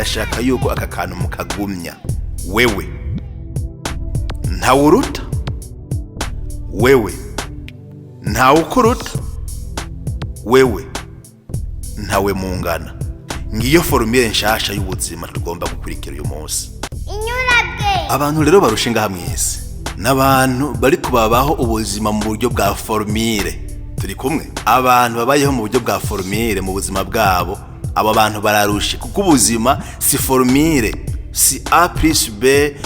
ndashaka yuko aka kantu mukagumya. Wewe ntawuruta, wewe ntawukuruta, wewe ntawe mungana. Ngiyo formule nshasha y'ubuzima tugomba gukurikira uyu munsi. Abantu rero barushinga hamwe isi n'abantu bari kubabaho ubuzima mu buryo bwa formule. Turi kumwe abantu babayeho mu buryo bwa formule mu buzima bwabo. Aba bantu bararushe kuko ubuzima si formule, si A plus B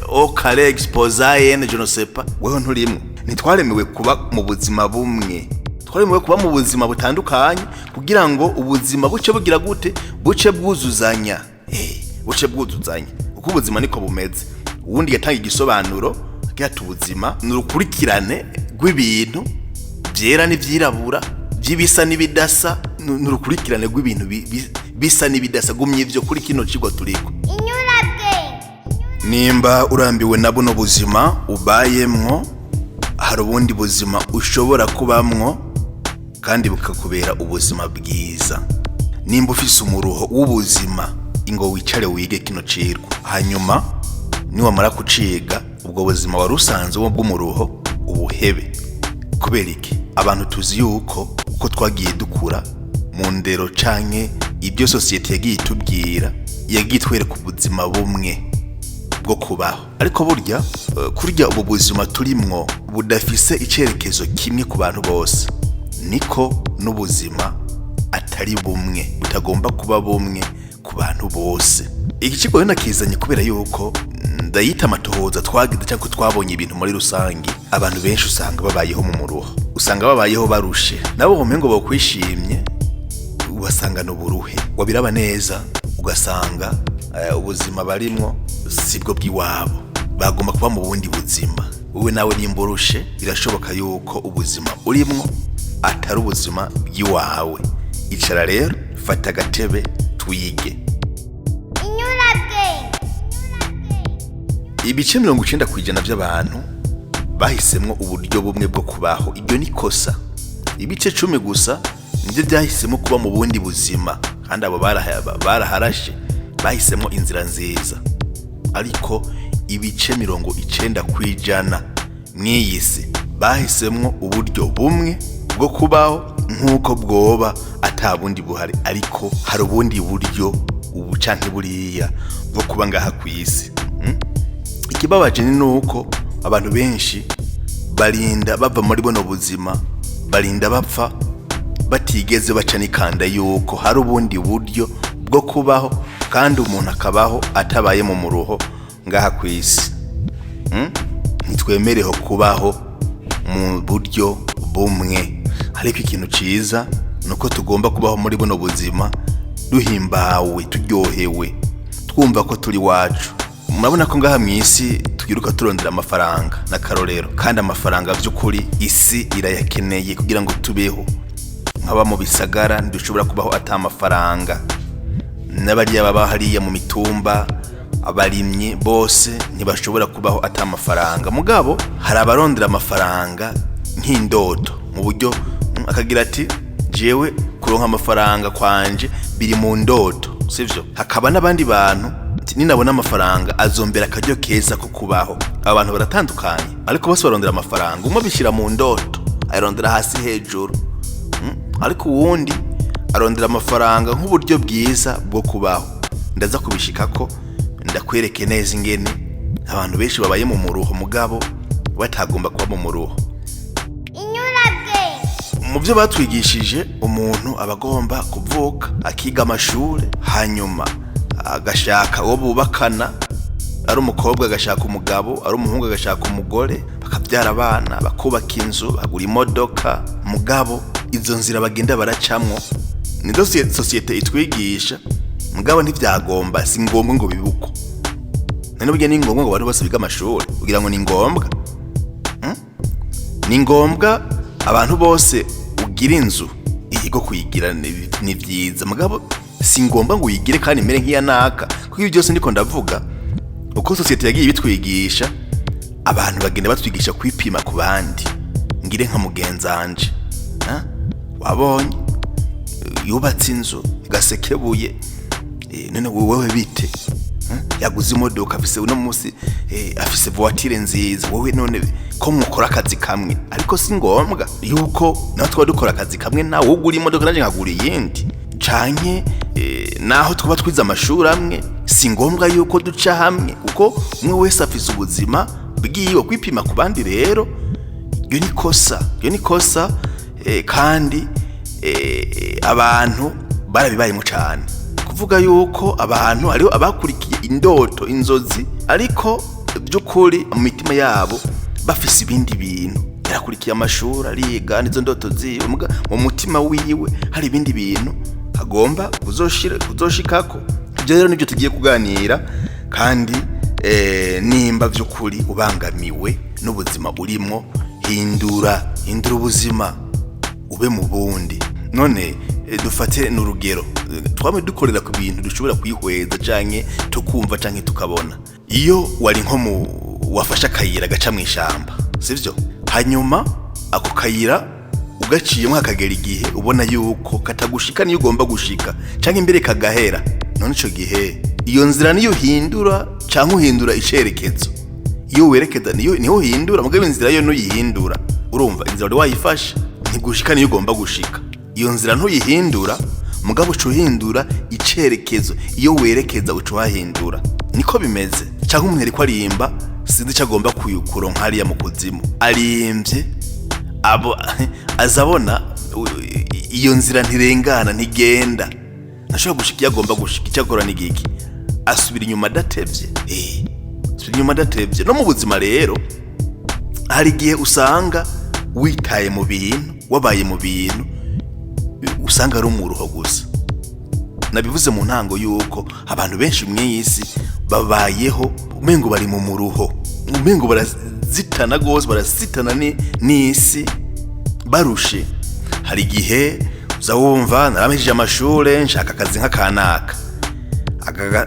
au carré exposé n je ne sais pas. Wewe nturimwe. Ntitwaremewe kuba mu buzima bumwe, twaremewe kuba mu buzima butandukanye kugira ngo ubuzima buce bugira gute, buce bwuzuzanya. Buce bwuzuzanya uko ubuzima niko bumeze. Uwundi yatanga igisobanuro cyatu ubuzima n'urukurikirane rw'ibintu byera n'ivyirabura, byibisa n'ibidasa, n'urukurikirane rw'ibintu bisa n'ibidasa. Gumye ivyo kuri kino kigo turiko. Nimba urambiwe na buno buzima ubayemwo, hari ubundi buzima ushobora kubamwo kandi bukakubera ubuzima bwiza. Nimba ufise umuruho w'ubuzima, ingo wicare wige kino cirwa, hanyuma niwamara kuciga ubwo buzima warusanze wo bw'umuruho ubuhebe. Kubera iki? Abantu tuzi yuko uko twagiye dukura mu ndero canke ibyo societe yagiye tubwira, yagiye twereka ubuzima bumwe bwo kubaho. Ariko burya kurya ubu buzima turimwo budafise icerekezo kimwe ku bantu bose, niko n'ubuzima atari bumwe, butagomba kuba bumwe ku bantu bose. Iki kigo nakizanye kubera yuko ndayita amatohoza twagize cyangwa twabonye ibintu muri rusangi. Abantu benshi usanga babayeho mu muruho, usanga babayeho barushe, nabo umengo bokwishimye ugasanga n'uburuhe. Wabiraba neza ugasanga ubuzima barimwo sibwo bw'iwabo, bagomba kuba mu bundi buzima. Wowe nawe nimborushe, birashoboka yuko ubuzima urimwo atari ubuzima bw'iwawe. Icara rero, fata agatebe twige. Ibice 90% by'abantu bahisemwo uburyo bumwe bwo kubaho. Ibyo ni kosa. Ibice 10 gusa nibyo byahisemo kuba mu bundi buzima, kandi abo baraharashe bahisemwo inzira nziza. Ariko ibice 90% mwiyisi bahisemwo uburyo bumwe bwo kubaho nkuko bwoba atabundi buhari. Ariko hari ubundi buryo ubu canke buriya bwo kuba ngaha kwisi. Ikibabaje ni nuko abantu benshi barinda bava muri bono buzima, barinda bapfa batigeze baca nikanda yuko hari ubundi buryo bwo kubaho, kandi umuntu akabaho atabaye mu muruho ngaha kwisi. Nitwemereho kubaho mu buryo bumwe. Ariko ikintu ciza nuko tugomba kubaho muri bono buzima duhimbawe, turyohewe, twumva ko turi wacu. Murabona ko ngaha mwisi tugiruka turondera amafaranga n'akarorero, kandi amafaranga by'ukuri isi irayakeneye kugira ngo tubeho. Nkaba mu bisagara ndushobora kubaho ata amafaranga, n'abariya baba hariya mu mitumba, abarimye bose ntibashobora kubaho ata amafaranga. Mugabo hari abarondera amafaranga nk'indoto, mu buryo akagira ati jewe kuronka amafaranga kwanje biri mu ndoto, sivyo? Hakaba n'abandi bantu ninabona amafaranga azombera akaryo keza ko kubaho. Abantu baratandukanye, ariko bose barondera amafaranga. Umwe bishira mu ndoto, ayarondera hasi hejuru. Ariko uwundi arondera amafaranga nk'uburyo bwiza bwo kubaho. Ndaza kubishikako ndakwereke neza ingene abantu benshi babaye mu muruho, mugabo batagomba kuba mu muruho. Mu byo batwigishije, umuntu abagomba kuvuka akiga amashuri, hanyuma agashaka uwo bubakana. Ari umukobwa agashaka umugabo, ari umuhungu agashaka umugore, bakabyara abana, bakubaka inzu, bagura imodoka. Mugabo izo nzira bagenda baracamwo nizo societe itwigisha. Mugabo ntivyagomba, si ngombwa ngo bibuko. None burya ni ngombwa ngo abantu bose biga amashuri kugira ngo ni ngombwa? Ni ngombwa abantu bose ugira inzu, ihigo kuyigira ni byiza. Mugabo si ngombwa ngo uyigire kandi mere nk'iya naka. Kuko ibi byose ndiko ndavuga uko societe yagiye bitwigisha, abantu bagenda batwigisha kwipima ku bandi. Ngire nka mugenzanje, wabonye yubatse inzu gasekebuye, none wewe bite yaguze imodoka afise uno musi afise voiture nziza wowe none ko mukora akazi kamwe ariko si ngombwa yuko natwe dukora akazi kamwe nawe ugura imodoka naje nkagura iyindi canke naho twaba twiza amashuri amwe si ngombwa yuko duca hamwe kuko umwe wese afise ubuzima bwiwe kwipima ku bandi rero iyo ni kosa kandi abantu barabibayemo cyane kuvuga yuko abantu ariho abakurikiye indoto inzozi ariko by'ukuri mu mitima yabo bafise ibindi bintu yarakurikiye amashuri ariga nizo ndoto ziwe mu mutima wiwe hari ibindi bintu agomba kuzoshikako. Ibyo rero nibyo tugiye kuganira kandi nimba by'ukuri ubangamiwe n'ubuzima urimo hindura ubuzima ube mu bundi. None dufate n'urugero twame dukorera ku bintu dushobora kwihweza canke tukumva canke tukabona. Iyo wari nko wafasha akayira gaca mu ishamba sivyo, hanyuma ako kayira ugaciyemo akagera igihe ubona yuko katagushika niyo ugomba gushika canke imbere kagahera, none ico gihe iyo nzira niyo hindura canke uhindura icerekezo. Iyo werekeza niho hindura mugabe inzira yo nuyihindura urumva inzira wari wayifasha ntigushika niyo ugomba gushika. Iyo nzira ntuyihindura mugabo ucuhindura icerekezo, iyo werekeza ucuhahindura. Niko bimeze canke umuntu ariko arimba sinzi cyagomba kuyukuronka hariya mu kuzimu arimvye azabona iyo nzira ntirengana ntigenda nashobora gushika yagomba gushika icyakora n'igiki asubira inyuma adatevye asubira inyuma adatevye. No mu buzima rero hari igihe usanga witaye mu bintu wabaye mu bintu usanga ari umuruho gusa. Nabivuze mu ntango yuko abantu benshi mw'isi babayeho umengo bari mu muruho, umengo barazitana gose barasitana n'isi barushe. Hari igihe uzawumva naramejije amashure nshaka akazi nk'akanaka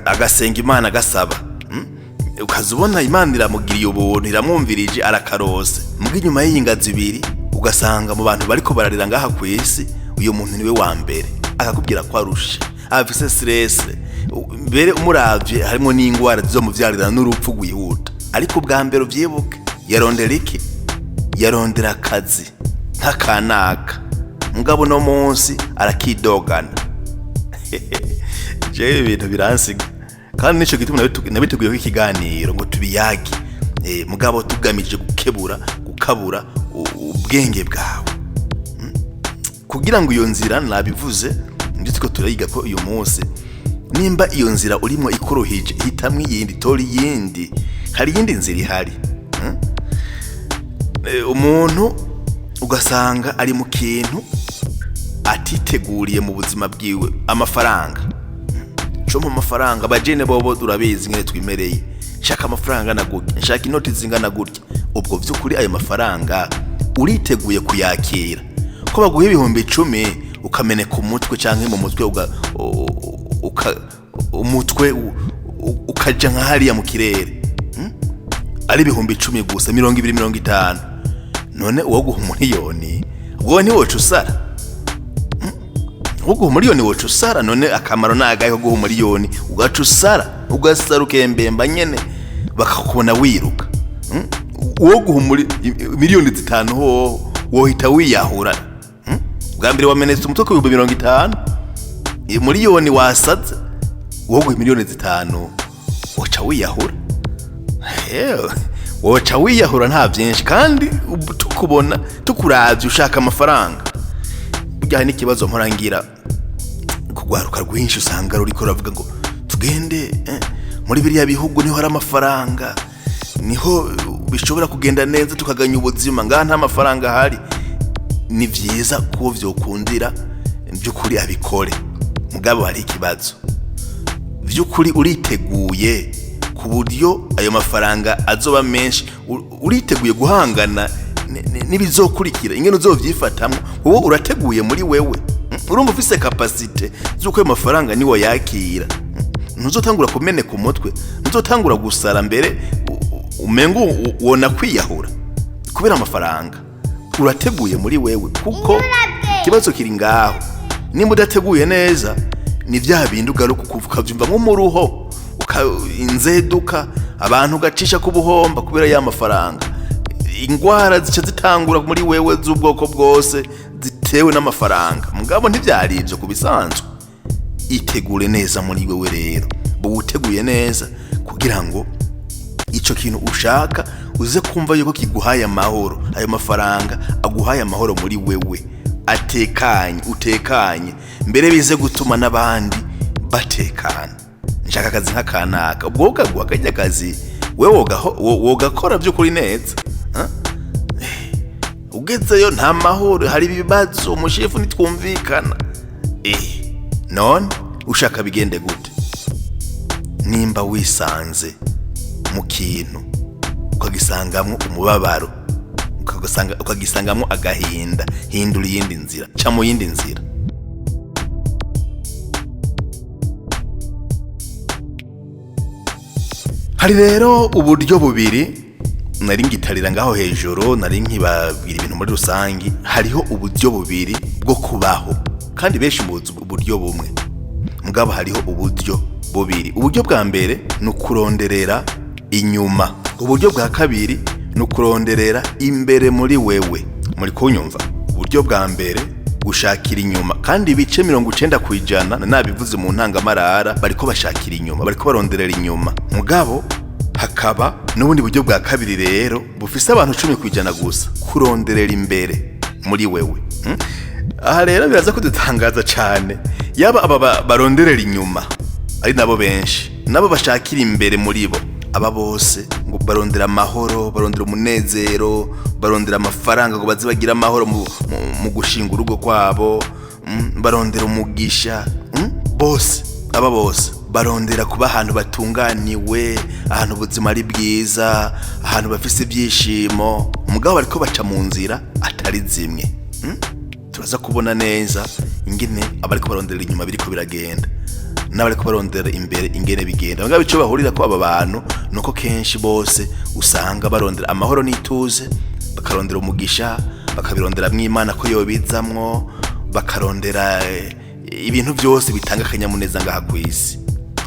agasenga Imana agasaba ukazubona Imana iramugiriye ubuntu iramwumvirije arakarose mbwa inyuma y'ingazi ibiri ugasanga mu bantu bariko bararira ngaha ku isi uyo muntu niwe wa mbere akakubwira ko arushe afise stress mbere umuravye harimo n'ingwara zo mu vyarira n'urupfu rwihuta. Ariko bwa mbere uvyibuke yarondera iki? Yarondera akazi nk'akanaka mugabo no munsi arakidogana. Je ibintu biransiga kandi nico gituma nabiteguye ikiganiro ngo tubiyage mugabo tugamije gukabura ubwenge bwawe kugira ngo iyo nzira nabivuze nditiko turayiga ko uyu munsi nimba iyo nzira urimo ikorohije hitamwe yindi tori yindi hari yindi nzira ihari. Umuntu ugasanga ari mu kintu atiteguriye mu buzima bwiwe amafaranga mu mafaranga bajene bobo durabizi ngene twimereye shaka amafaranga nagutya shaka inoti zingana gutya ubwo vy'ukuri ayo mafaranga uriteguye kuyakira ko baguha ibihumbi 10 ukameneka umutwe canke mu mutwe umutwe ukaja nka hariya mu kirere ari ibihumbi 10 gusa 250 none uwo guha umuliyoni ubwo ntiwoca usara uguha umuliyoni woca usara none akamaro nagaye ko guha umuliyoni ugaca usara ukembemba nyene bakakubona wiruka. Uwo guha miliyoni 5 ho wohita wiyahura bwa mbere wamenetse umutwe ku 50 miliyoni wasaze uwo guha miliyoni 5 woca wiyahura. Woca wiyahura nta byinshi kandi tukubona tukuravye ushaka amafaranga. Bijyanye n'ikibazo mporangira kugwaruka rwinshi usanga ruriko ravuga ngo tugende muri biriya bihugu niho hari amafaranga niho bishobora kugenda neza tukaganya ubuzima ngaha nta mafaranga hari. Ni vyiza ko vyokundira by'ukuri abikore mugabo hari ikibazo by'ukuri uriteguye ku buryo ayo mafaranga azoba menshi uriteguye guhangana nibizokurikira ingene uzovyifatamwe wowe urateguye muri wewe urumva ufise capacity zuko ayo mafaranga niwo yakira ntuzotangura kumeneka umutwe ntuzotangura gusara mbere umengo wona kwiyahura kubera amafaranga urateguye muri wewe kuko kibazo kiri ngaho nimba udateguye neza ni bya bindi ugaruka ukavyumva nk'umuruho inzeduka abantu gacisha ku buhomba kubera ya mafaranga. Ingwara zica zitangura muri wewe z'ubwoko bwose zitewe n'amafaranga. Mugabo ntivyari ivyo kubisanzwe. Itegure neza muri wewe rero. Buteguye neza kugira ngo ico kintu ushaka uze kumva yuko kiguhaye amahoro. Ayo mafaranga aguhaye amahoro muri wewe. Utekanye mbere bize gutuma n'abandi batekana. Nshaka akazi nk'akanaka ubwo ukaguha kajya kazi wewe wogakora by'ukuri neza. Ugezeyo nta mahoro, hari ibibazo umushefu nitwumvikana. None ushaka bigende gute? Nimba wisanze mu kintu ukagisangamwo umubabaro, ukagisangamwo agahinda, hindura iyindi nzira, ca mu yindi nzira. Hari rero uburyo bubiri nari ngitarira ngaho hejuru, nari nkibabwira ibintu muri rusangi. Hariho uburyo bubiri bwo kubaho kandi benshi muzi uburyo bumwe, mugabo hariho uburyo bubiri. Uburyo bwa mbere ni ukuronderera inyuma, uburyo bwa kabiri ni ukuronderera imbere muri wewe. Muri kunyumva? Uburyo bwa mbere gushakira inyuma, kandi ibice 90% nabivuze mu ntangamarara bariko bashakira inyuma, bariko baronderera inyuma. Mugabo hakaba n'ubundi buryo bwa kabiri rero bufise abantu 10% gusa, kuronderera imbere muri wewe. Aha rero biraza kudutangaza cyane, yaba aba baronderera inyuma ari nabo benshi, nabo bashakira imbere muri bo. Aba bose ngo barondera amahoro, barondera umunezero, barondera amafaranga ngo baze bagira amahoro mu gushinga urugo kwabo, barondera umugisha. Bose aba bose barondera kuba ahantu batunganiwe, ahantu ubuzima ari bwiza, ahantu bafise ibyishimo. Umugabo bariko baca mu nzira atari zimwe. Turaza kubona neza ingene abariko barondera inyuma biriko biragenda, n'abariko barondera imbere ingene bigenda. Mugabo ico bahurira ko aba bantu nuko kenshi bose usanga barondera amahoro n'ituze, bakarondera umugisha, bakabirondera mw'Imana ko yobizamwo, bakarondera ibintu byose bitanga akanyamuneza ngaha kw'isi.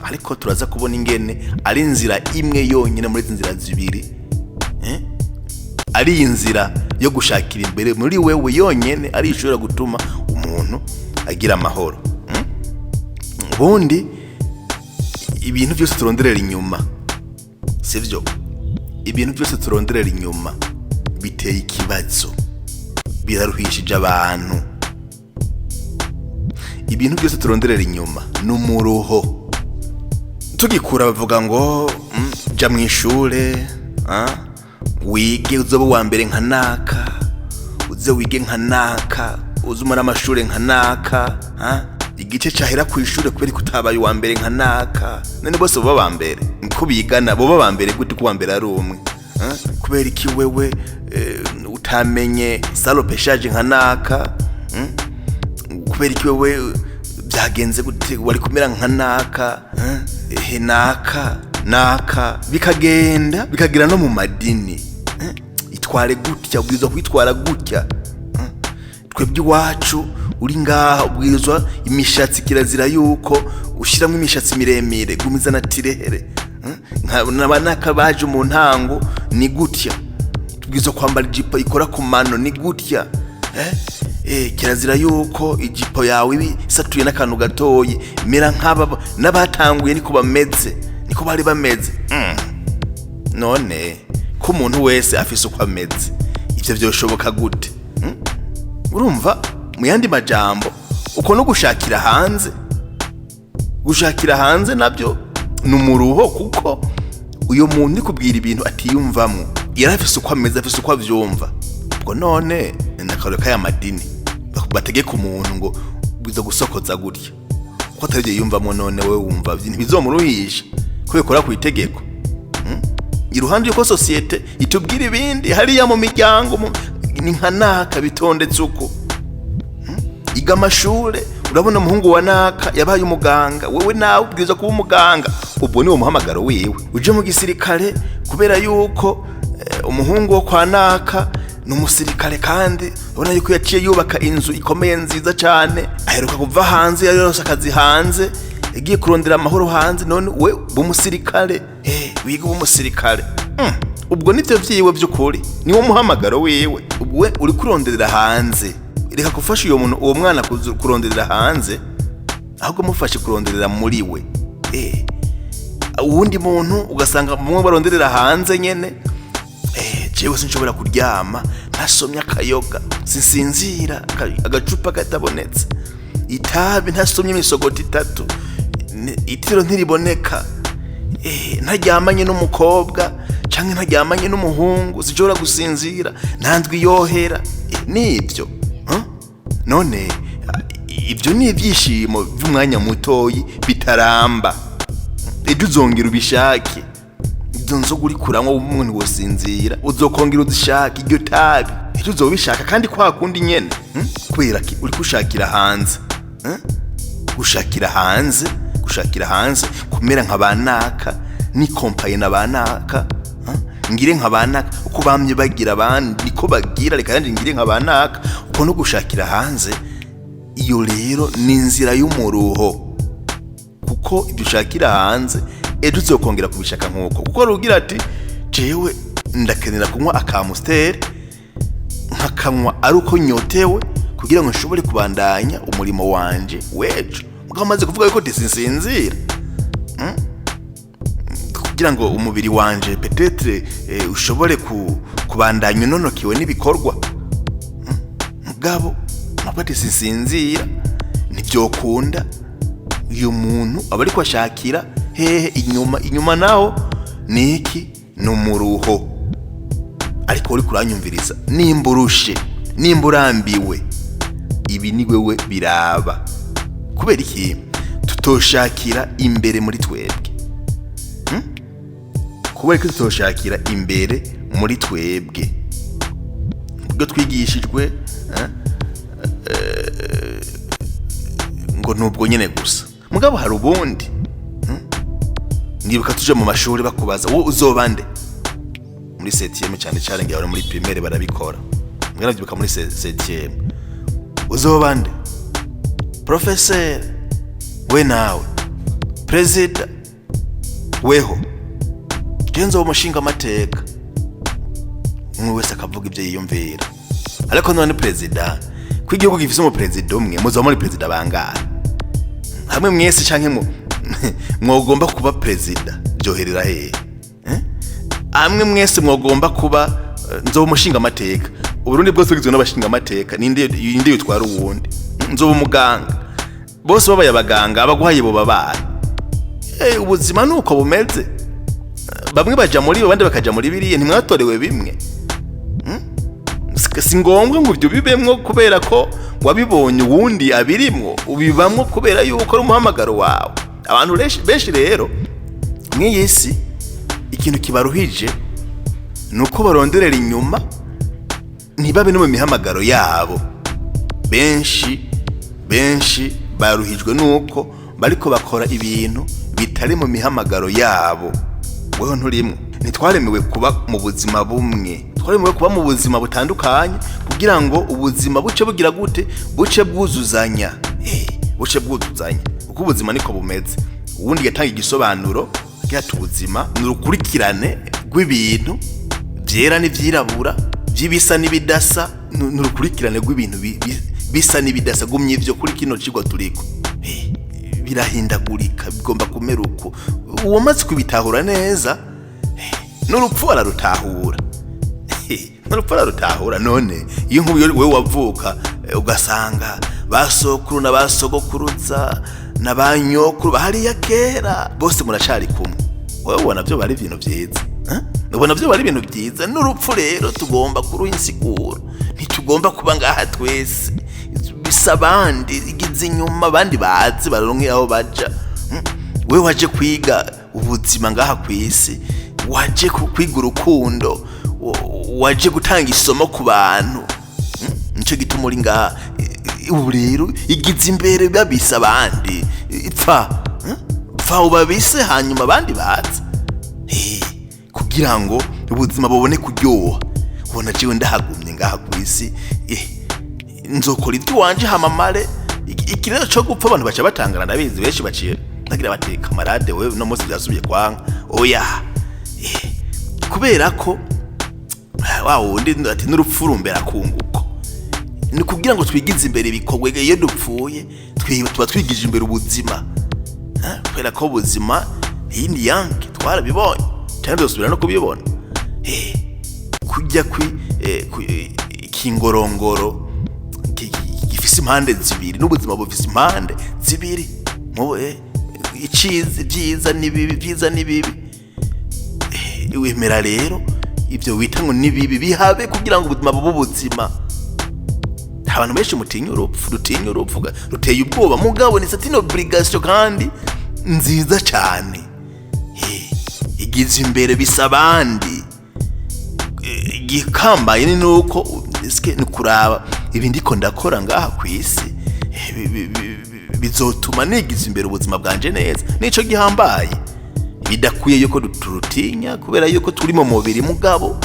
Ariko turaza kubona ingene ari inzira imwe yonyine muri inzira zibiri, ari inzira yo gushakira imbere muri wewe yonyene ari ishobora gutuma umuntu agira amahoro. Ubundi ibintu byose turonderera inyuma, sivyo? Ibintu byose turonderera inyuma biteye ikibazo, biraruhishije abantu. Ibintu byose turonderera inyuma n'umuruho. Tugikura bavuga ngo ja mu ishure, wige uzobe wa mbere nka naka, uze wige nka naka, uzumara amashure nka naka, igice cyahera ku ishure kubera kutabaye wa mbere nka naka. None bose bo ba mbere nko bigana bo ba mbere gute kuwa mbere ari umwe? Kubera iki wewe utamenye salopeshaje nka naka? Kubera iki wewe byagenze gute wari kumera nka naka? Naka bikagenda bikagira no mu madini. Itware gutya, ubwirizwa kwitwara gutya. Twebwe iwacu uri ngaha ubwirizwa imishatsi kirazira yuko ushiramwe imishatsi miremire, gumiza na tirehere. N'abanaka baje mu ntango ni gutya. Tubwirizwa kwambara ijipo ikora ku mano ni gutya. Kirazira yuko ijipo yawe isatuye n'akantu gatoyi mera nk'aba n'abatanguye niko bameze, niko bari bameze. None ko umuntu wese afise uko ameze, ivyo byoshoboka gute? Urumva mu yandi majambo uko no gushakira hanze nabyo numuruho, kuko uyo muntu ni kubwira ibintu atiyumvamo, yarafise uko ameze, afise uko avyumva. Ubwo none nakareka ya madini bategeka umuntu ngo bizo gusokoza gutya, ko atari yumvamo. None wewe wumva ibintu bizomuruhisha ko bikora ku itegeko. Iruhande yuko societe itubwira ibindi hariya mu miryango ni nka naka bitondetse uko. Iga amashure urabona umuhungu wa naka yabaye umuganga, wewe nawe ubwiza kuba umuganga. Ubwo ni wo muhamagaro wiwe. Uje mu gisirikare kubera yuko umuhungu wo kwa naka n'umusirikare kandi ubona yuko yaciye yubaka inzu ikomeye nziza cyane, aheruka kuva hanze, yarose akazi hanze, yagiye kurondera amahoro hanze. None we b'umusirikare wiga b'umusirikare, ubwo nivyo vyiwe by'ukuri, niwo muhamagaro wiwe. We uri kuronderera hanze, reka gufasha uwo mwana kuronderera hanze, ahubwo mufashe kuronderera muri we. Uwundi muntu ugasanga mumwe baronderera hanze nyene, jewe sinshobora kuryama ntasomye akayoga, sinsinzira agacupa katabonetse, itabi ntasomye imisogoti 3, itiro ntiriboneka, ntaryamanye n'umukobwa canke ntaryamanye n'umuhungu, sinshobora gusinzira, ntandwi yohera. Nibyo none ibyo ni ibyishimo by'umwanya mutoyi bitaramba. Ejo uzongera ubishake, ibyo nzoga uri kuranywa umuntu wosinzira, uzokongera uzishaka iryo tabi, ejo uzobishaka kandi kwa kundi nyene. Kubera ki uri kushakira hanze, gushakira hanze kumera nk'abanaka, ni kompaye n'abanaka, ngire nk'abanaka uko bamye bagira abandi niko bagira, reka kandi ngire nk'abanaka uko no gushakira hanze. Iyo rero ni inzira y'umuruho, kuko ibyo ushakira hanze ejo uzokongera kubishaka nk'uko, kuko rugira ati jewe ndakenera kunywa akamusiteri nkakanywa ari uko nyotewe kugira ngo nshobore kubandanya umurimo wanje wejo. Mugabo amaze kuvuga yuko disinzira kugira ngo umubiri wanje petetre ushobore kubandanya unonokiwe n'ibikorwa, mugabo mapati sinzira ntibyokunda. Uyu muntu aba ariko ashakira hehe inyuma naho niki n'umuruho. Ariko uri kuranyumviriza, nimba urushe, nimba urambiwe, ibi ni wewe biraba. Kubera iki tutoshakira imbere muri twebwe? Kubera ko tutoshakira imbere muri twebwe, ubwo twigishijwe ngo nubwo nyene gusa. Mugabo hari ubundi, nibuka tuje mu mashuri bakubaza wo uzobande muri 7e cyane cyane ngiye muri primaire barabikora. Mwana ndibuka muri 7e uzobande professeur, we nawe president, weho genzo umushinga amateka. Umwe wese akavuga ibyo yiyumvira. Ariko none president kw'igihugu gifise mu president umwe, muzo muri president bangahe? Hamwe mwese canke mwogomba kuba president byoherera hehe? Amwe mwese mwogomba kuba nzo umushinga amateka. Uburundi bwose bugizwe n'abashinga amateka, ninde yitwara uwundi? Nzo umuganga. Bose babaye abaganga, abaguhaye bo babaye. Ubuzima nuko bumeze. Bamwe baja muri bo, abandi bakaja muri biriye, ntimwatorewe bimwe. Si ngombwa ngo ibyo bibemwo kubera ko wabibonye uwundi abirimwo, ubibamwo kubera yuko ari umuhamagaro wawe. Abantu benshi rero mw'iyi si ikintu kibaruhije nuko baronderera inyuma, ntibabe no mu mihamagaro yabo. Benshi baruhijwe nuko bariko bakora ibintu bitari mu mihamagaro yabo. Wewe nturimwe. Ntitwaremewe kuba mu buzima bumwe, twaremewe kuba mu buzima butandukanye kugira ngo ubuzima buce bugira gute, buce bwuzuzanya. Buce bwuzuzanya kuko ubuzima niko bumeze. Uwundi yatanga igisobanuro cy'ati ubuzima n'urukurikirane rw'ibintu byera n'ivyirabura, byibisa n'ibidasa, n'urukurikirane rw'ibintu bisa n'ibidasa. Gumye ivyo kuri kino kigo turiko birahindagurika, bigomba kumera uko. Uwo maze kubitahura neza, n'urupfu ararutahura. None iyo nk'ubu wewe wavuka ugasanga basokuru na basogokuruza na banyokuru bahariya kera bose muracari kumwe, wewe ubona byo bari ibintu byiza. Ubona byo bari ibintu byiza. N'urupfu rero tugomba kuruha insiguro, ntitugomba kuba ngaha twese bisabandi igize inyuma, abandi bazi baronke aho baja. Wewe waje kwiga ubuzima ngaha kwisi, waje kwiga urukundo, waje gutanga isomo ku bantu. Nico gituma uri ngaha. Ubu rero igize imbere babisa abandi, pfa ubabise hanyuma abandi bazi, kugira ngo ubuzima bubone kuryoha. Ubona jewe ndahagumye ngaha kwisi nzokora ibyo wanje hamamare ikirero cyo gupfa abantu baca batangana ndabizi benshi baciye nagira bati kamarade wewe no munsi byasubiye kwanga oya kubera ko wundi ati n'urupfurumbera kunguko ni kugira ngo twigize imbere bikogwe iyo dupfuye tuba twigije imbere ubuzima kubera ko ubuzima yindi yanke twarabibonye cyane dusubira no kubibona kujya kingorongoro gifise impande zibiri n'ubuzima bufise impande zibiri icize byiza nibibi wemera rero ibyo wita ngo nibibi bihabe kugira ngo ubuzima bube ubuzima. Abantu benshi rutinya urupfu ruteye ubwoba mugabo ni satino obligation kandi nziza cyane igize imbere bisabandi gikambaye ni nuko ni kuraba ibindi ko ndakora ngaha kwisi bizotuma nigize imbere ubuzima bwanje neza nico gihambaye bidakwiye yuko turutinya kubera yuko turi mu mubiri mugabo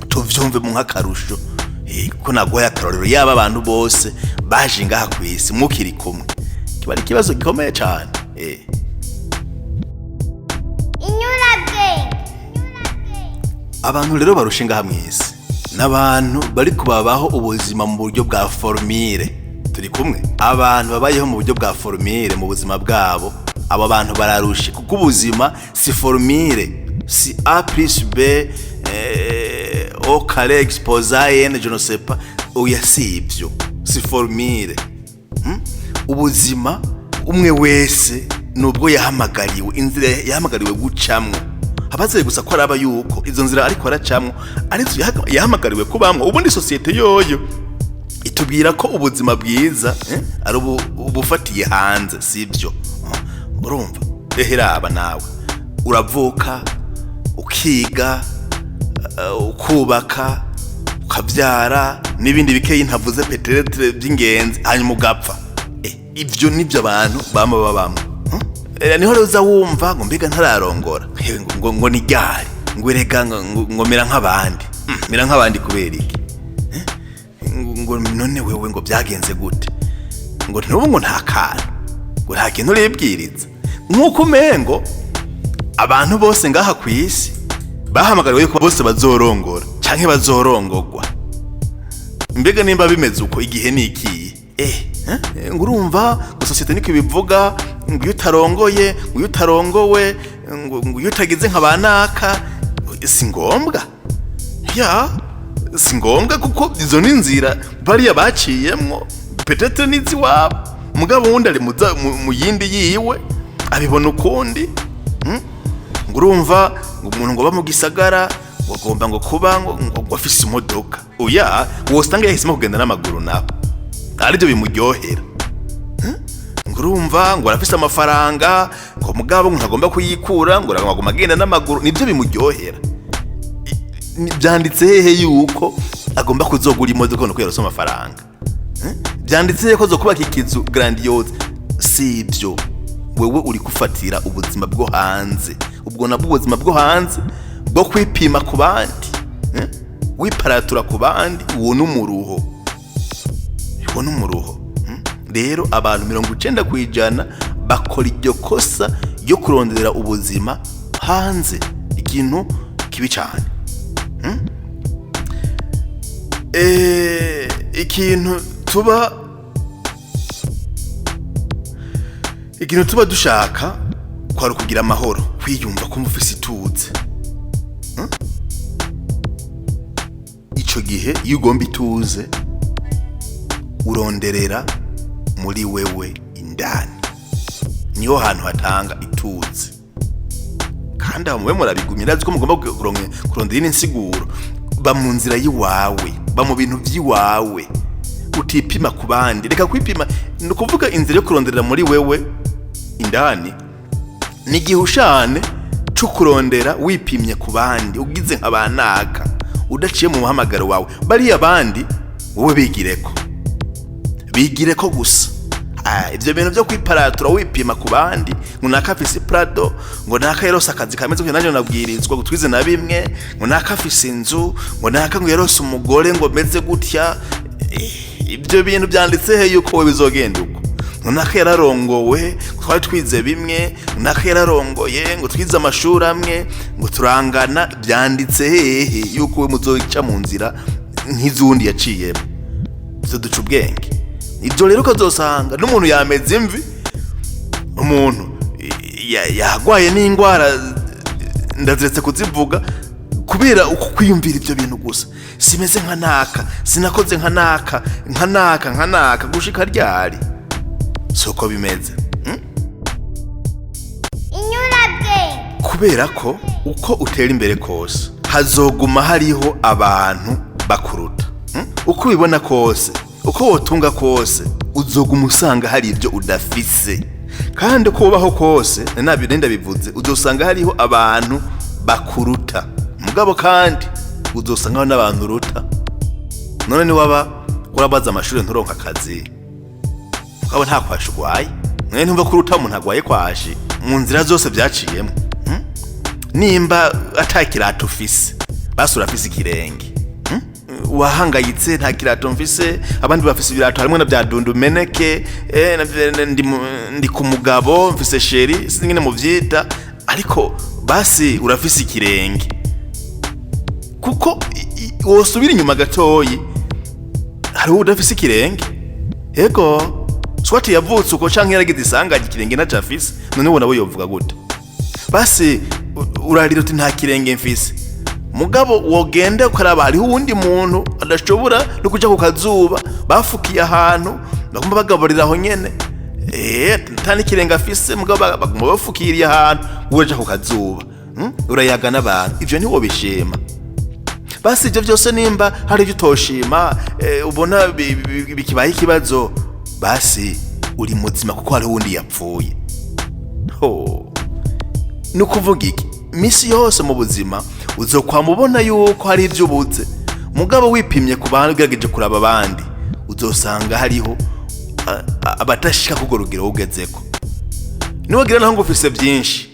tuvyumve mu nkakarusho ko nagoya karorero yaba abantu bose baje ngaha kwisi mukiri kumwe kiba ari kibazo gikomeye cyane abantu rero barushinga hamwisi n'abantu bari kubabaho ubuzima mu buryo bwa formule turi kumwe abantu babayeho mu buryo bwa formule mu buzima bwabo abo bantu bararushe kuko ubuzima si formule si A plus B au carré exposé n je ne sais pas oya sivyo si formule ubuzima umwe wese nubwo yahamagariwe inzira yahamagariwe gucamwo abaze gusa ko araba yuko izo nzira ariko aracamwo arizo yahamagariwe kubamwo ubundi societe yoyo itubwira ko ubuzima bwiza ari ubufatiye hanze sivyo urumva raba nawe uravuka ukiga ukubaka ukabyara n'ibindi bikeyi ntavuze peteretre by'ingenzi hanyuma ugapfa ivyo nibyo abantu bama babamwe niho roza wumva ngo mbega ntararongora ngo ni gari ngo erega ngo mera nk'abandi kubera iki ngo none wewe ngo byagenze gute ngo n'ubu ngo nta kintu uribwiriza nk'uko umengo abantu bose ngaha ku isi bahamagariwe yuko bose bazorongora canke bazorongogwa mbega nimba bimeze uko igihe ni ikiye ngo urumva ngo societe niko bivuga ngo iyo utarongoye ngo iyo utarongowe ngo iyo utagize nk'abanaka si ngombwa si ngombwa kuko izo ni inzira bariya baciyemwo petete nizi wabo mugabo wundi ari mu yindi yiwe abibona ukundi ngo urumva ngo umuntu ngo ba mu gisagara ngo agomba ngo kuba ngo afise imodoka oya wosanga yahisemo kugenda n'amaguru nawe aribyo bimuryohera ngo urumva ngo arafise amafaranga ngo mugabo ngo ntagomba kuyikura ngo agomba agenda n'amaguru nibyo bimuryohera byanditse hehe yuko agomba kuzogura imodoka no kuyarose amafaranga byanditse ko zo kubaka ikizu grandiose sibyo wewe uri kufatira ubuzima bwo hanze ubwo nabwo ubuzima bwo hanze bwo kwipima ku bandi wiparatura ku bandi uwo n'umuruho rero abantu 90% bakora iryo kosa ryo kurondera ubuzima hanze ikintu kibi cyane ikintu tuba dushaka kwari kugira amahoro kwiyumva ko mufise ituze ico gihe iyo ugomba ituze uronderera muri wewe indani niho hantu hatanga ituze kandi aho murabigumira azi ko mugomba kurondera insiguro ba mu nzira yiwawe ba mu bintu vyiwawe utipima ku bandi reka kwipima no kuvuga inzira yo kuronderera muri wewe indani ni gihushane cyo kurondera wipimye ku bandi ugize nk'abanaka udaciye mu muhamagaro wawe bari abandi wowe bigireko gusa Ibyo bintu byo kwiparatura wipima ku bandi ngo nakafise Prado ngo nakayerosa akazi kameze ko nanjye nabwirizwa gutwize na bimwe ngo nakafise inzu ngo naka ngo yerose umugore ngo meze gutya. Ibyo bintu byanditse he yuko wewe bizogenda uko ngo nakayararongowe twari twize bimwe nakayararongoye ngo twize amashuri amwe ngo turangana. Byanditse hehe yuko we muzoca mu nzira nk'izundi yaciyemo? Duca ubwenge. Ibyo rero ukazosanga n'umuntu yameze imvi, umuntu yagwaye n'indwara ndaziretse kuzivuga kubera uko kwiyumvira ibyo bintu gusa. Simeze nka naka, sinakoze nka naka gushika ryari. Soko bimeze kubera ko uko utera imbere kose hazoguma hariho abantu bakuruta. Uko ubibona kose, uko wotunga kose, uzoguma usanga hari ibyo udafise. Kandi uko ubaho kose, nabirenda bivuze, uzosanga hariho abantu bakuruta. Mugabo kandi uzosanga n'abantu uruta. None ni waba urabaza amashuri nturonka akazi, ukaba nta kwashi urwaye. None ntumva kuruta umuntu agwaye kwashi mu nzira zose byaciyemo. Nimba atakirato ufise, basi urafise ikirenge. Wahangayitse nta kirato mfise, abandi bafise ibirato harimo na bya dundumeneke, ndi ku mugabo mfise sheri singine mu vyita, ariko basi urafise ikirenge. Kuko wosubira inyuma gatoyi hari udafise ikirenge. Ego swati yavutse uko canke yaragize isanganya ikirenge ntacafise, none ubona we yovuga gute? Basi urarira uti nta kirenge mfise, mugabo wogende ukaraba hariho uwundi muntu adashobora no kuja ku kazuba bafukiye ahantu bagomba bagaburira aho nyene. Ntani kirenge afise mugabo bagomba bafukiriye ahantu uja ku kazuba. Urayaga n'abantu, ivyo ntiwo bishima. Basi ivyo byose nimba hari ibyo utoshima ubona bikibaye ikibazo, basi uri muzima kuko hari uwundi yapfuye. Nukuvuga iki? Misi yose mu buzima uzokwamubona yuko hari ibyo ubuze, mugabo wipimye ku bantu ugerageje kuraba abandi uzosanga hariho abatashika kugo rugero ugezeko. Niwagira naho ngo ufise byinshi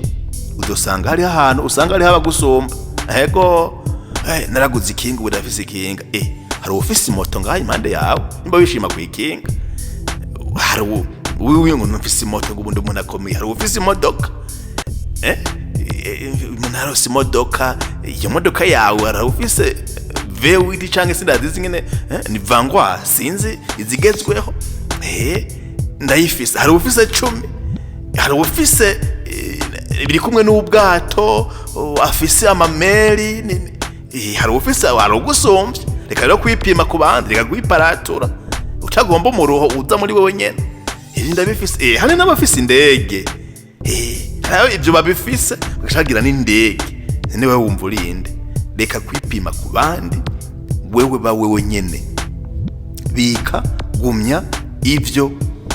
uzosanga hari ahantu usanga hari abagusumba. Ego naraguze ikinga udafise ikinga. Hari ufise moto ngaho impande yawe, nimba wishima ku ikinga. Hari uwi ngo nufise moto ngo ubundi umuntu akomeye. Hari ufise imodoka, munarose imodoka, iyo modoka yawe hari ufise Wewe canke sindazizi ngene ni vangwa sinzi izigezweho. Ndayifise. Hari ufise 10, hari ufise biri kumwe n'ubwato, afise amameri, hari ufise warugusumvye. Reka rero kwipima ku bandi, reka kwiparatura, utagomba umuruho uza muri wewe nyene. Ndabifise. Hari n'abafise indege. Hari ibyo babifise bagashagira n'indege. Niwe wumva urinde. Reka kwipima ku bandi, wewe ba wewe nyene. Bika gumya ivyo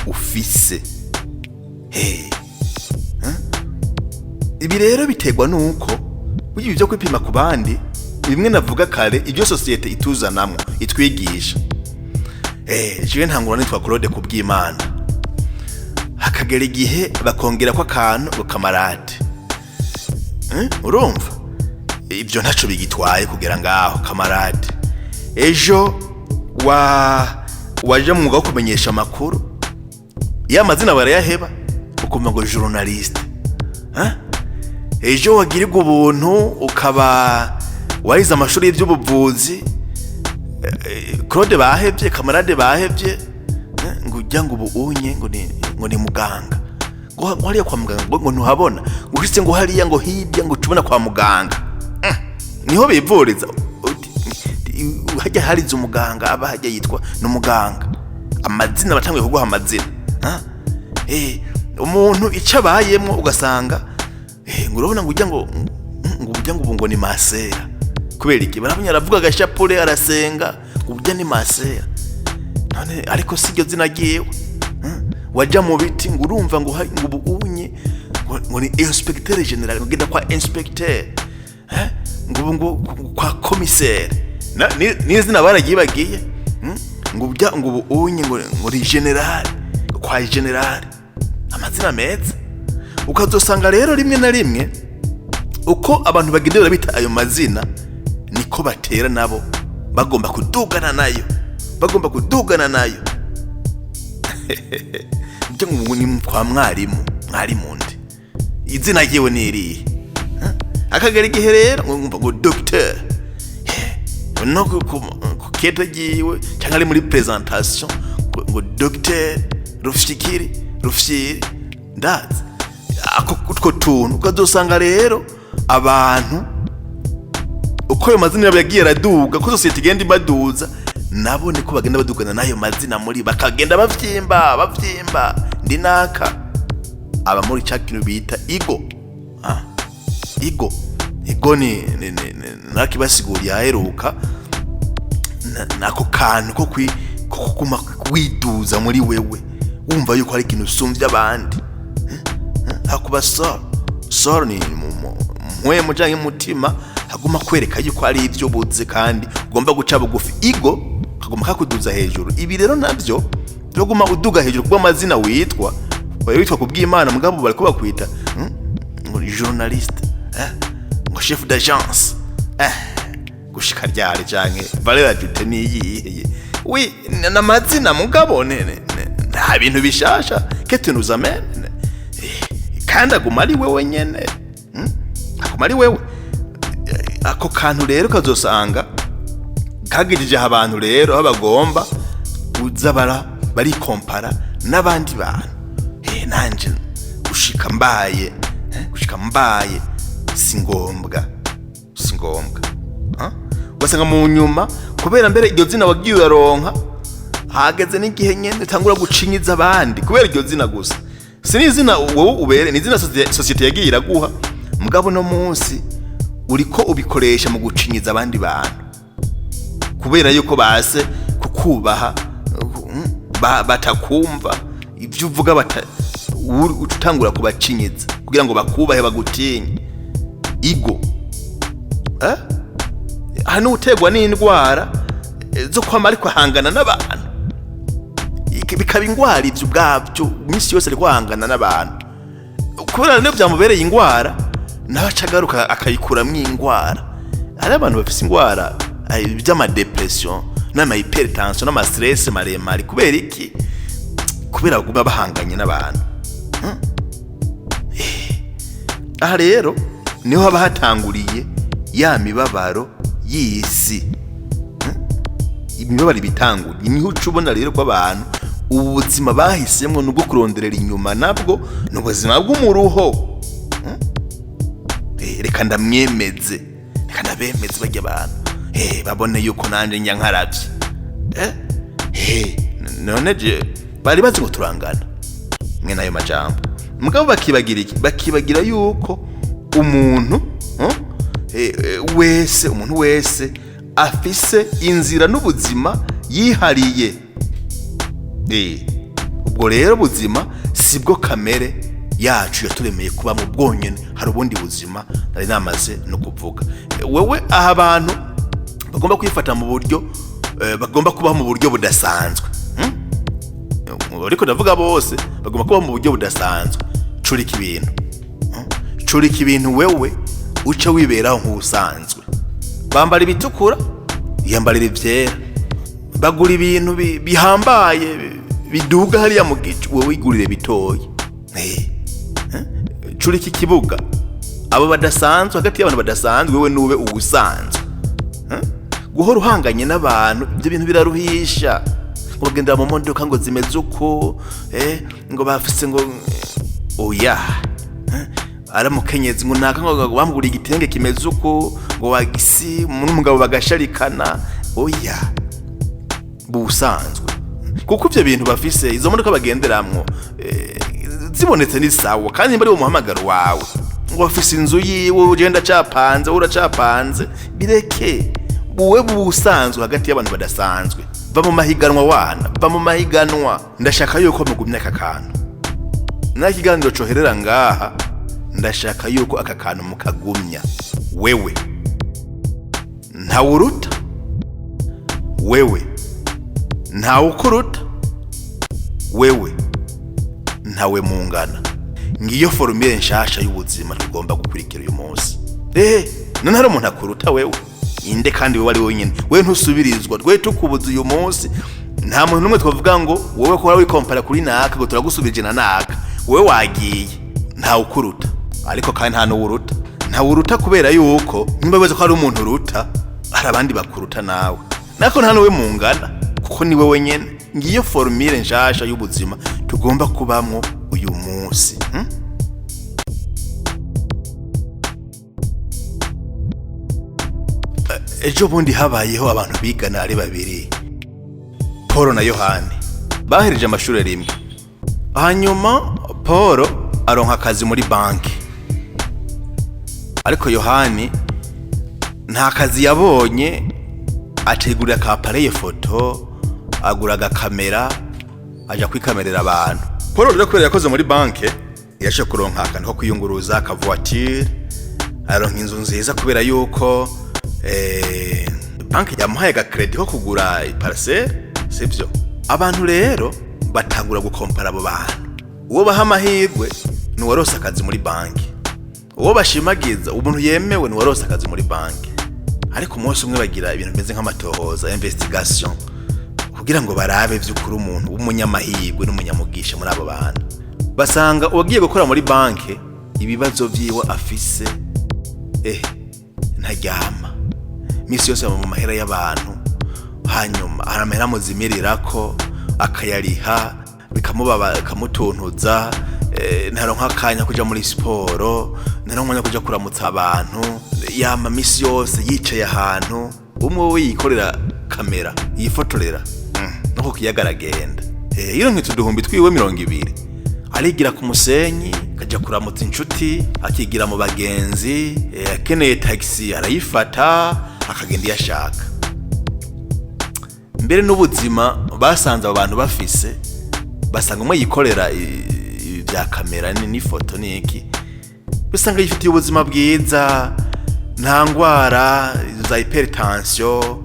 ufise. Ibi rero biterwa nuko buryo byo kwipima ku bandi bimwe navuga kare ibyo societe ituzanamo itwigisha. Jewe ntangura nitwa Claude kubw'Imana, hakagera igihe bakongera ko akantu ngo kamarade. Urumva ibyo ntaco bigitwaye kugera ngaho kamarade. Ejo waje mu mwuga wo kumenyesha amakuru, ya mazina barayaheba ukumva ngo journaliste. Ejo wagirirwa ubuntu ukaba warize amashuri y'ubuvuzi, Claude bahebye, kamarade bahebye, ngo ujya ngo ubunye ngo ni muganga. Ngo hariya kwa muganga ngo ntuhabona, ngo uhise ngo hariya ngo hirya ngo tubona kwa muganga. Niho bivuriza. Hajya harize umuganga aba hajya yitwa n'umuganga. Amazina batangiye kuguha amazina. Umuntu icabayemo ugasanga ngo urabona ngo ujya ngo ni masera. Kubera iki baravunya aravuga agashapure arasenga ngo ujya ni masera. None ariko siryo zina giyewe. Waja mu biti ngo urumva ngo ubunye ngo ni inspecteur general, ngenda kwa inspecteur. Ngo kwa commissaire. Ni zina baragiye bagiye. Ngo ujya ngo ubunye ngo ni general. kwa general, amazina meza. Ukazosanga rero rimwe na rimwe uko abantu bagendera bita ayo mazina niko batera nabo bagomba kudugana nayo, Nje ni kwa mwarimu ndi izina ryewe niriye akagera igihe rero ngo docteur no kuketa giwe cyangwa ari muri presentation ngo docteur rufyiri ndazi ako utwo tuntu. Ukazosanga rero abantu uko ayo mazina yabo yagiye araduga, ko society igenda ibaduza, nabo niko bagenda badugana nayo mazina muri bakagenda bavyimba ndinaka aba muri cyakintu bita ego. Ego ni nakibasiguriye aheruka nako kantu ko kuguma kwiduza muri wewe wumva yuko ari ikintu usumvye abandi. Hakuba soro ni mwe mujanye mutima haguma kwereka yuko ari ivyo buze kandi ugomba guca bugufi. Ego kaguma kakuduza hejuru. Ibi rero navyo byoguma uduga hejuru kuba amazina witwa kubw'Imana, mugabo bariko bakwita journaliste, ngo chef d'agence, gushika ryari canke valeur ajoutée niyihe. Oui, na mazina mugabo nta bintu bishasha kete nous amène kandi aguma ari wewe nyene, aguma ari wewe. Ako kantu rero kazosanga kagirije abantu rero aho bagomba uza bari kompara n'abandi bantu. Nanje gushika mbaye singombwa wasanga mu nyuma kubera mbere iryo zina wagiye uraronka hageze n'igihe nyene tangura gucinyiza abandi kubera iryo zina gusa. Sinizina wowe ubere ni zina society yagiye iraguha, mugabo no munsi uriko ubikoresha mu gucinyiza abandi bantu kubera yuko base kukubaha batakumva ivyo uvuga utangura kubacinyiza kugira ngo bakubahe bagutinye. Ego hano utegwa n'indwara zo kwama ariko hangana n'abantu, bikaba ingwara ivyo ubwavyo iminsi yose ariko hangana n'abantu kubera niyo byamubereye ingwara n'abacagaruka akayikuramwo ingwara. Hari abantu bafise ingwara by'amadepression n'amahypertension n'amastress maremare kubera iki? Kubera baguma bahanganye n'abantu. Aha rero niho haba hatanguriye ya mibabaro y'isi. Imibabaro bitanguriye niho ucubona rero ko abantu ubuzima bahisemwo nubwo kuronderera inyuma nabwo n'ubuzima bw'umuruho. Reka ndamwemeze, reka ndabemeze bajya abantu babone yuko nanje nya nkaravye. None je bari bazi ngo turangana mwe nayo majambo, mugabo bakibagira iki? Bakibagira yuko umuntu wese afise inzira n'ubuzima yihariye. Ubwo rero buzima sibwo kamere yacu yaturemeye kuba mu bwonyene, hari ubundi buzima nari namaze no kuvuga. Wewe aha abantu bagomba kwifata mu buryo bagomba kubaho mu buryo budasanzwe. Ariko ndavuga bose bagomba kubaho mu buryo budasanzwe. Curika ibintu wewe uca wiberaho nk'ubusanzwe. Bambara ibitukura, yambarira ivyera. Bagura ibintu bihambaye biduga hariya mu gicu, wowe igurire bitoye. Curika ikibuga. Abo badasanzwe, hagati y'abantu badasanzwe wewe nube ubusanzwe. Guhora uhanganye n'abantu ibyo bintu biraruhisha. Ugendera mu modoka ngo zimeze uko ngo bafise ngo oya aramukenyezi ngo naka ngo bamugura igitenge kimeze uko ngo wagisi n'umugabo bagasharikana. Oya busanzwe kuko ivyo bintu bafise izo modoka bagenderamwo zibonetse ni sawa kandi mbari umuhamagaro wawe ngo bafise inzu yiwe ugenda capanze uracapanze bireke buwe busanzwe hagati y'abantu badasanzwe. Va mu mahiganwa wana, va mu mahiganwa. Ndashaka yuko mugumya aka kantu nakiganiro coherera ngaha, ndashaka yuko aka kantu mukagumya. Wewe ntawuruta, wewe ntawukuruta, wewe ntawe mungana. Ngiyo formule nshasha y'ubuzima tugomba gukurikira uyu munsi. None hari umuntu akuruta wewe? Inde kandi wewe ari wenyine. Wewe ntusubirizwa. Twe tukubuza uyu munsi. Nta muntu numwe twavuga ngo wowe ko wari kompara kuri naka ngo turagusubije na naka. Wewe wagiye. Nta ukuruta. Ariko kandi nta n'uruta. Nta uruta kubera yuko nimba beze ko ari umuntu uruta, hari abandi bakuruta nawe. Nako nta n'uwe mungana kuko ni wewe nyene. Ngiyo formule nshasha y'ubuzima tugomba kubamwo uyu munsi. Ejo bundi habayeho abantu bigana ari babiri, Paul na Yohani. Bahereje amashuri rimwe. Hanyuma Paul aronka akazi muri banki, ariko Yohani nta kazi yabonye. Ategurira ka appareil photo, aguraga kamera, aja kwikamerera abantu. Paul rero kubera yakoze muri banki yashe kuronka akantu ko kwiyunguruza ka voiture, aronka inzu nziza kubera yuko banki yamuhaye ga credit ko kugura parcelle, sivyo? Abantu rero batangura gukompara abo bantu. Uwo baha amahirwe ni warose akazi muri banki, uwo bashimagiza umuntu yemewe ni warose akazi muri banki. Ariko umunsi umwe bagira ibintu bimeze nk'amatohoza, investigation, kugira ngo barabe vy'ukuri umuntu w'umunyamahirwe n'umunyamugisha muri abo bantu. Basanga uwagiye gukora muri banki ibibazo vyiwe afise ntaryama misi yose mu mahera y'abantu, hanyuma aramera muzimirirako akayariha, bikamubaba bikamutuntuza. Ntaronka akanya kuja muri siporo, ntaronka kuja kuramutsa abantu, yama misi yose yicaye ahantu. Umwe we yikorera kamera yifotorera nuko kiyagaragenda. Iyo nk'ituduhumbi twiwe 200 arigira ku musenyi, kaja kuramutsa inshuti, akigira mu bagenzi, akeneye taxi arayifata akagenda yashaka. Mbere n'ubuzima basanze abantu bafise, basanga umwe yikorera bya kamera ni foto niki, basanga yifitiye ubuzima bwiza, nta ngwara za hypertension,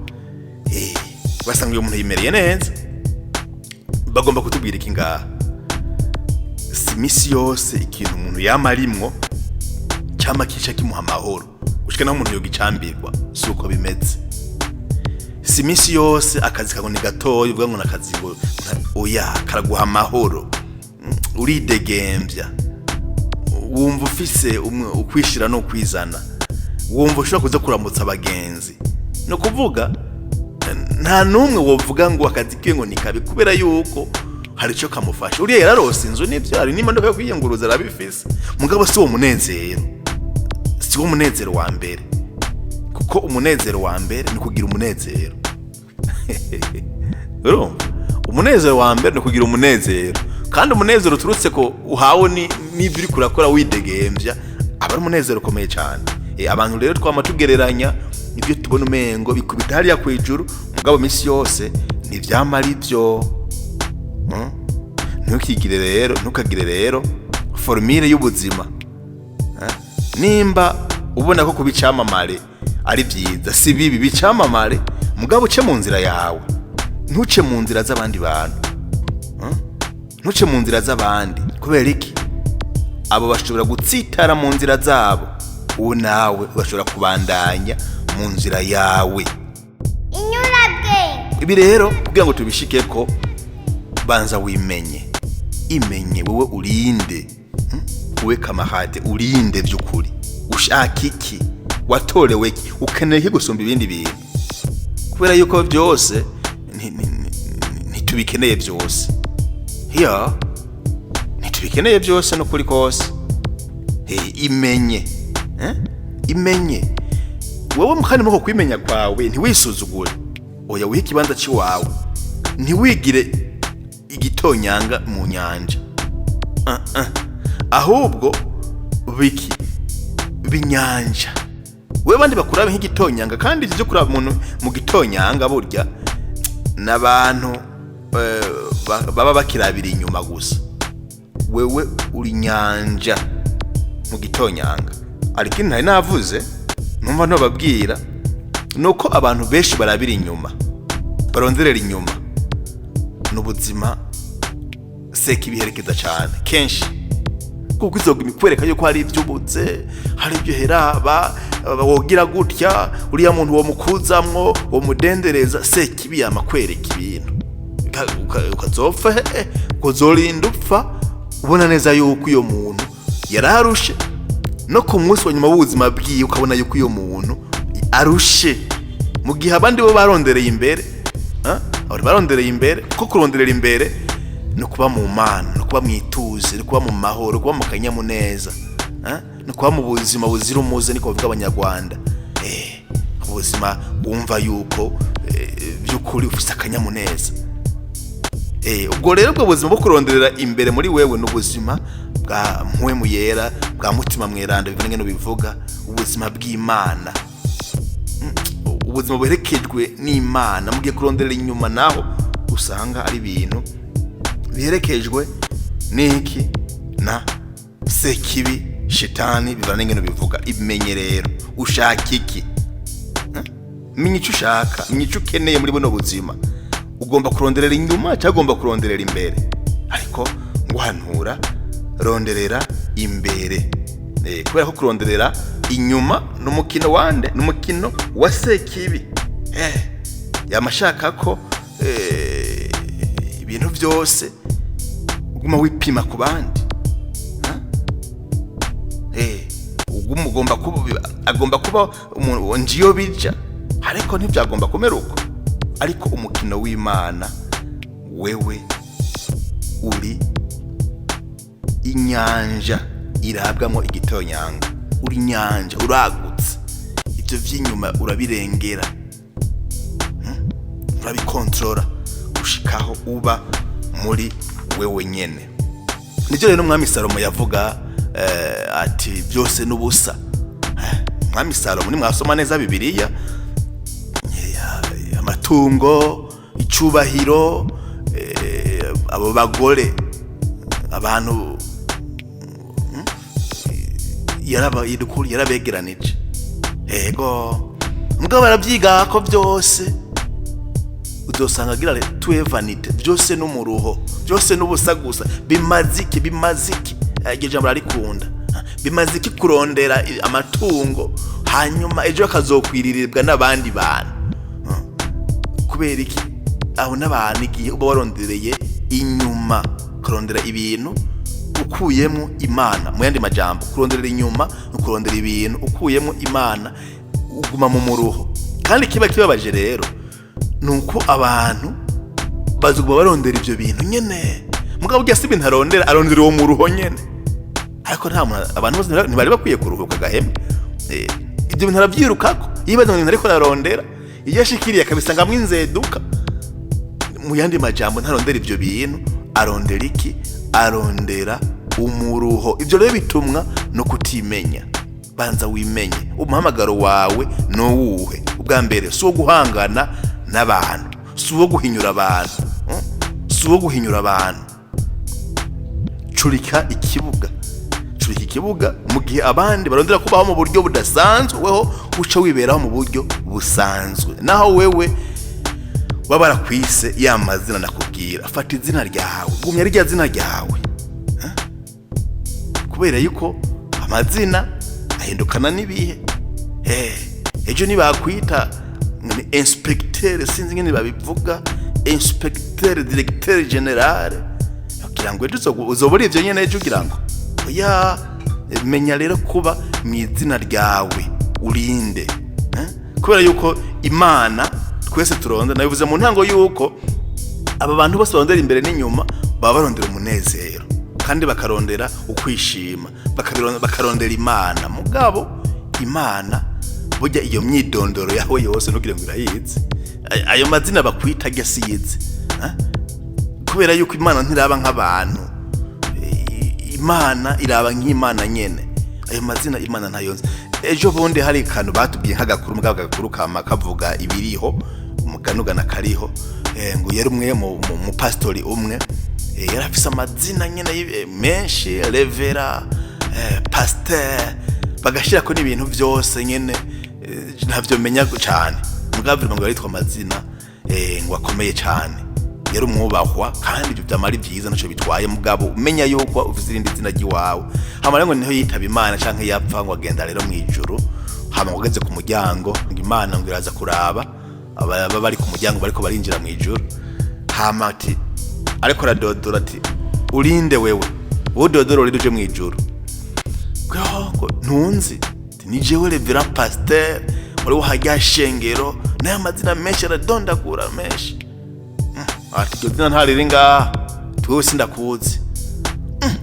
basanga uyu muntu yimereye neza. Bagomba kutubwira iki ngaha? Si misi yose ikintu umuntu yamarimwo cyama kica kimuha amahoro, ushike naho umuntu yogicambirwa, si uko bimeze. Si misi yose akazi kagoni gatoyi uvuga ngo nakazi ngo oya karaguha amahoro, uridegembya, wumva ufise ukwishira no kwizana, wumva ushobora kuza kuramutsa abagenzi. No kuvuga nta numwe wovuga ngo akazi kiwe ngo nikabe kubera yuko hari ico kamufasha. Uriye yararose inzu n'ivyo, hari n'imodoka yo kwiyunguruza arabifise, mugabo si wo munezero, si wo munezero wa mbere. Kuko umunezero wa mbere ni kugira umunezero. Urumva? Umunezero wa mbere ni kugira umunezero, kandi umunezero turutse ko uhawe n'ivyo uri kurakora widegembya, aba ari umunezero ukomeye cyane. Abantu rero twama tugereranya ibyo tubona umengo bikubita hariya kwijuru, mugabo misi yose ni vyamara ivyo. Ntukagire rero formule y'ubuzima. Nimba ubona ko kubicamamare ari byiza, si bibi, bicamamare, mugabo uce mu nzira yawe, ntuce mu nzira z'abandi bantu. Ntuce mu nzira z'abandi kubera iki? Abo bashobora gutsitara mu nzira zabo, uwo nawe bashobora kubandanya mu nzira yawe. Ibi rero kugira ngo tubishike ko banza wimenye. Imenye wewe urinde, wewe kamahade urinde by'ukuri. Ushaka iki? Watorewe iki? Ukeneye iki gusumba ibindi bintu? Kubera yuko byose ntitubikeneye byose. Ntitubikeneye byose no kuri kose. Imenye. Imenye. Wewe mukandi muko kwimenya kwawe ntiwisuzugure. Oya wiha ikibanza ciwawe. Ntiwigire igitonyanga mu nyanja. Ahubwo binyanja. Wewe bandi bakurabe nk'igitonyanga, kandi ivyo kuraba umuntu mu gitonyanga burya n'abantu baba bakirabira inyuma gusa. Wewe uri nyanja mu gitonyanga. Ariko ntari navuze numva no babwira nuko abantu benshi barabira inyuma, baronderera inyuma. N'ubuzima sekibiherekeza cyane kenshi, kuko izoguma ikwereka yuko hari ibyubutse, hari ibyo heraba wogira gutya, uriya muntu wo mukuzamwo wo mudendereza sekibi yamakwereka ibintu ukazopfa uzorinda upfa ubona neza yuko iyo muntu yararushe, no ku munsi wa nyuma w'ubuzima bwiye ukabona yuko iyo muntu arushe, mu gihe abandi bo barondereye imbere. Barondereye imbere, ko kuronderera imbere no kuba mu mana, no kuba mwituze, no kuba mu mahoro, kuba mu kanyamuneza, no kuba mu buzima buzira umuze, niko bavuga abanyarwanda. Ubuzima wumva yuko by'ukuri ufite akanyamuneza. Ubwo rero ubwo buzima bwo kuronderera imbere muri wewe n'ubuzima bwa mpwemu yera, bwa mutima mweranda, bivanye no bivuga ubuzima bw'Imana, ubuzima buherekejwe n'Imana. Mugiye kuronderera inyuma naho usanga ari ibintu biherekejwe n'iki na sekibi, shitani, bivanye no bivuga. Imenye rero ushaka iki, menya icyo ushaka, menya icyo ukeneye muri buno buzima. Ugomba kuronderera inyuma cyangwa ugomba kuronderera imbere? Ariko nguhanura ronderera imbere, kubera ko kuronderera inyuma n'umukino wande, n'umukino wa sekibi. Yamashaka ko ibintu byose uguma wipima ku bandi. Agomba kuba umuntu njiyo bija, ariko ntibyagomba kumera uko. Ariko umukino w'Imana, wewe uri inyanja irabwamo igitonyanga, uri inyanja uragutse, ibyo by'inyuma urabirengera, urabikontorora ushikaho uba muri wewe nyene. Nibyo rero umwami Salomo yavuga ati byose n'ubusa. Umwami Salomo ni mwasoma neza Bibiliya, amatungo, icubahiro, abo bagore, abantu yarabegeranije. Mugabo barabyiga ko byose uzosanga agira tuwe vanite, byose n'umuruho, byose n'ubusa gusa. Bimaziki iryo jambo arikunda. Bimaziki kurondera amatungo hanyuma ejo akazokwiririrwa n'abandi bantu. Kubera iki? Aho n'abantu igihe uba warondereye inyuma, kurondera ibintu ukuyemo Imana. Mu yandi majambo, kuronderera inyuma no kurondera ibintu ukuyemo Imana, uguma mu muruho. Kandi kiba kibabaje rero nuko abantu bazuguma barondera ibyo bintu nyene, mugabo ujya si ibintu arondera uwo muruho nyene. Ariko nta muntu, abantu bose ntibari bakwiye kuruhuka gaheme. Ibyo bintu arabyirukako, yibaza ngo ariko ararondera, iyo ashikiriye akabisanga mwinzeduka. Mu yandi majambo, ntarondera ibyo bintu, arondera iki? Arondera umuruho. Ibyo rero bitumwa no kutimenya. Banza wimenye umuhamagaro wawe no wuhe. Ubwa mbere si uwo guhangana n'abantu, si uwo guhinyura abantu, si uwo guhinyura abantu. Curika ikibuga mu gihe abandi barondera kubaho mu buryo budasanzwe, weho uca wiberaho mu buryo busanzwe. Naho wewe babara kwise ya mazina nakubwira, fata izina ryawe, gumya rya zina ryawe, kubera yuko amazina ahindukana n'ibihe. Ejo nibakwita inspecteur, sinzi ngene babivuga, inspecteur, directeur general, kugira ngo ejo uzobora ivyo nyene ejo ugira ngo oya. Menya rero kuba mu izina ryawe urinde, kubera yuko Imana twese turonda. Nabivuze mu ntango yuko aba bantu bose barondera imbere n'inyuma baba barondera umunezero, kandi bakarondera ukwishima, bakarondera Imana. Mugabo Imana burya iyo myidondoro yawe yose nugire ngo irayizi. Ayo mazina bakwita agasiyizi, kubera yuko Imana ntiraba nk'abantu, Imana iraba nk'Imana nyene. Ayo mazina Imana ntayonze. Ejo bundi hari kantu batubwiye nk'agakuru, mugabo agakuru kama kavuga ibiriho, umuganugana kariho, ngo yari umwe mu pastori umwe, yarafise amazina nyene menshi, revera, pasteur, bagashira ko n'ibintu byose nyene ntavyo menya cyane. Mugabo ngo yaritwa amazina ngo akomeye cyane. yari umwubahwa kandi ibyo byamari byiza naco bitwaye mugabo umenya yuko ufite irindi zina giwawe hama rero niho yitaba Imana canke yapfa ngo agenda rero mwijuru hama ngageze ku muryango Imana ngo iraza kuraba aba bari ku muryango bariko barinjira mwijuru hama ati ariko radodora ati urinde wewe udodoro riduje mwijuru ngo ntunzi ni jewe Reverend Pasteur muri wahajya shengero naye amazina menshi aradondagura menshi ati cyo dina ntari ngaha tuwe sindakuzi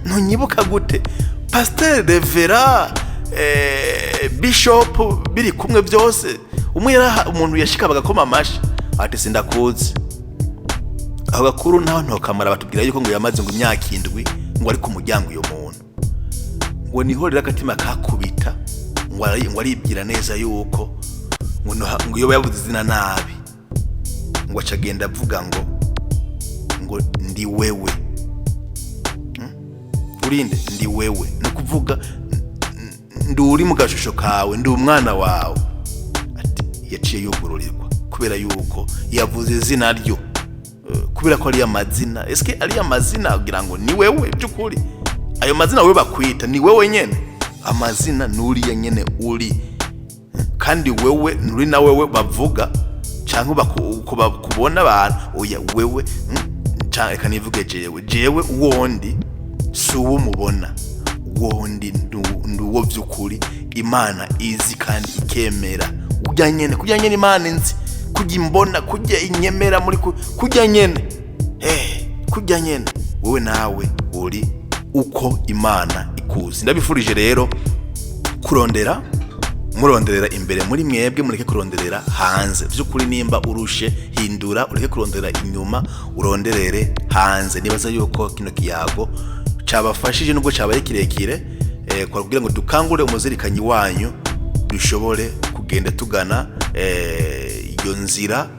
ntunyibuka gute Pasteur Reverend Bishop biri kumwe byose umwe yari umuntu yashikabaga koma amashi ati sindakuzi aho gakuru naho ntokamara batubwira yuko ngo yamaze ngo imyaka 7 ngo ari ku muryango uyo muntu ngo niho rira akatima kakubita ngo aribwira neza yuko ngo iyo yavuze izina nabi ngo acagenda avuga ngo ndi wewe urinde ndi wewe no kuvuga nduri mu gashusho kawe ndi umwana wawe ati yaciye yugururirwa kubera yuko yavuze izina ryo kubera ko ari amazina eske ari amazina kugira ngo ni wewe byukuri ayo mazina wewe bakwita ni wewe nyene amazina nuri nyene uri kandi wewe nuri na wewe bavuga canke bakubona abantu oya wewe canke kanivuge jewe uwondi si uwo mubona uwondi nduwo byukuri Imana izi kandi ikemera kujya nyene Imana inzi kujya imbona kujya inyemera muri kujya nyene kujya nyene wewe nawe uri uko Imana ikuzi ndabifurije rero muronderera imbere muri mwebwe mureke kuronderera hanze byukuri nimba urushe hindura ureke kuronderera inyuma uronderere hanze nibaza yuko kino kiyago cabafashije nubwo cabaye kirekire kugira ngo dukangure umuzirikanyi wanyu dushobore kugenda tugana iyo nzira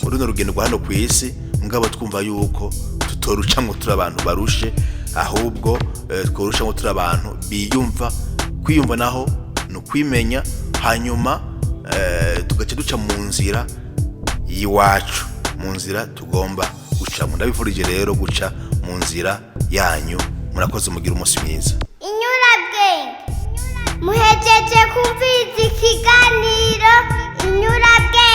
muri no rugendo rwa hano ku isi ngabo twumva yuko tutorucamwe turi abantu barushe ahubwo tworucamwe turi abantu biyumva kwiyumva naho no kwimenya hanyuma tugace duca mu nzira yiwacu mu nzira tugomba guca ndabifurije rero guca mu nzira yanyu murakoze mugira umunsi mwiza muhejeje kumviriza ikiganiro Inyurabwenge.